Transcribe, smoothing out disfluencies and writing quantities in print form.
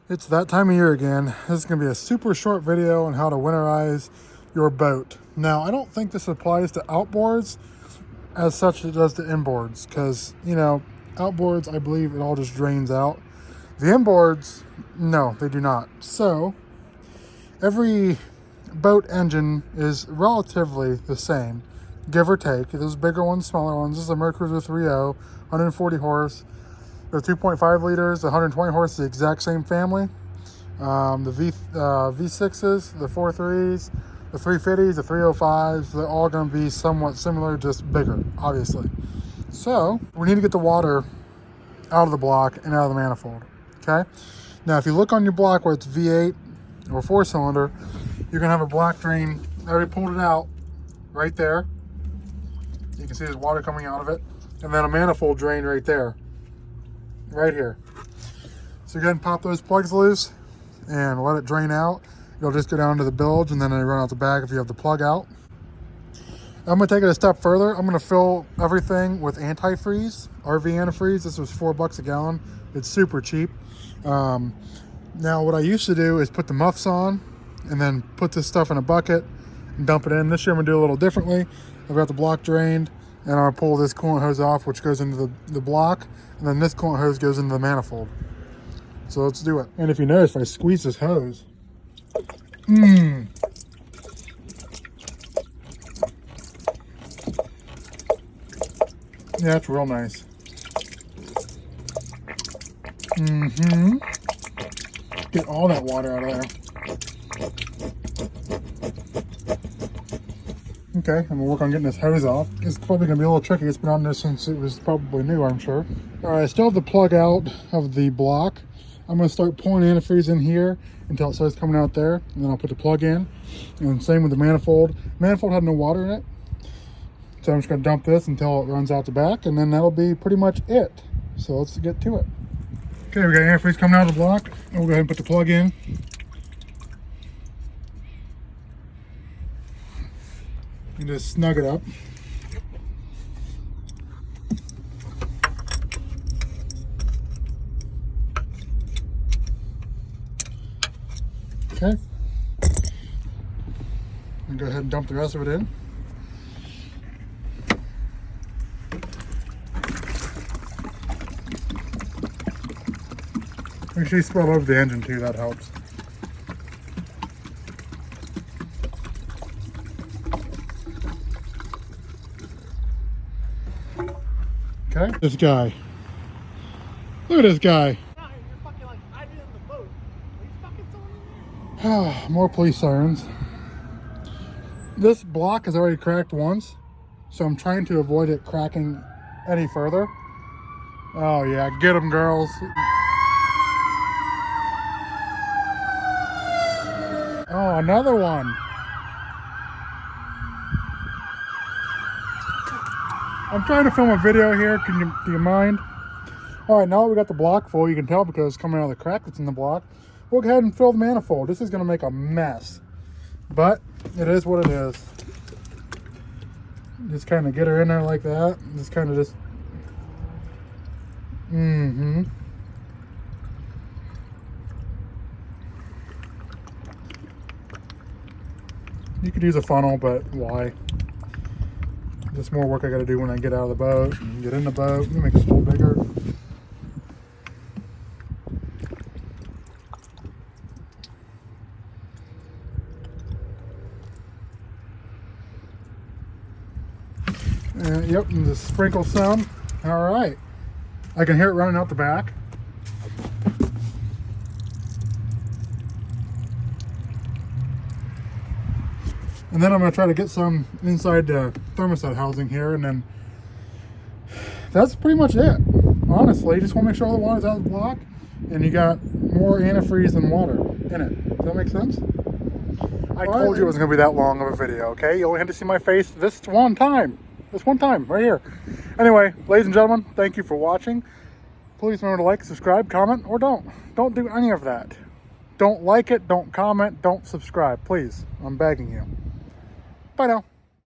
It's that time of year again. This is going to be a super short video on how to winterize your boat. Now, I don't think this applies to outboards as such it does to inboards because, you know, outboards, I believe it all just drains out. The inboards, no, they do not. So, every boat engine is relatively the same, give or take. There's bigger ones, smaller ones. This is a Mercruiser 3.0, 140 horse. The 2.5 liters, the 120 horse, the exact same family. The V6s, the 4.3s, the 350s, the 305s, they're all going to be somewhat similar, just bigger, obviously. So we need to get the water out of the block and out of the manifold, okay? Now, if you look on your block where it's V8 or 4-cylinder, you're going to have a block drain. I already pulled it out right there. You can see there's water coming out of it. And then a manifold drain right there. Right here. So go ahead and pop those plugs loose and let it drain out. It'll just go down to the bilge and then they run out the back if you have the plug out. I'm going to take it a step further. I'm going to fill everything with antifreeze, RV antifreeze. This was $4 a gallon. It's super cheap. Now what I used to do is put the muffs on and then put this stuff in a bucket and dump it in. This year I'm going to do a little differently. I've got the block drained and I'll pull this coolant hose off, which goes into the block, and then this coolant hose goes into the manifold. So let's do it. And if you notice, if I squeeze this hose, yeah, it's real nice. Get all that water out of there. Okay, I'm gonna work on getting this hose off. It's probably gonna be a little tricky. It's been on this since it was probably new, I'm sure. All right, I still have the plug out of the block. I'm gonna start pouring antifreeze in here until it starts coming out there, and then I'll put the plug in. And same with the manifold. Manifold had no water in it, so I'm just gonna dump this until it runs out the back, and then that'll be pretty much it. So let's get to it. Okay, we got antifreeze coming out of the block, and we'll go ahead and put the plug in. And just snug it up. Okay. And go ahead and dump the rest of it in. Make sure you spread over the engine too, that helps. Okay, this guy. Look at this guy. More police sirens. This block is already cracked once, so I'm trying to avoid it cracking any further. Oh yeah, get them, girls. Oh, another one. I'm trying to film a video here. Do you mind? All right, now that we got the block full, you can tell because it's coming out of the crack that's in the block. We'll go ahead and fill the manifold. This is going to make a mess, but it is what it is. Just kind of get her in there like that. Just kind of just. You could use a funnel, but why? Just more work I got to do when I get out of the boat and get in the boat. Let me make this a little bigger. Yep, and just sprinkle some. All right. I can hear it running out the back. And then I'm going to try to get some inside the thermostat housing here, and then that's pretty much it. Honestly, just want to make sure all the water's out of the block, and you got more antifreeze than water in it. Does that make sense? I told you it wasn't going to be that long of a video, okay? You only had to see my face this one time. This one time, right here. Anyway, ladies and gentlemen, thank you for watching. Please remember to like, subscribe, comment, or don't. Don't do any of that. Don't like it, don't comment, don't subscribe. Please, I'm begging you. Bye now.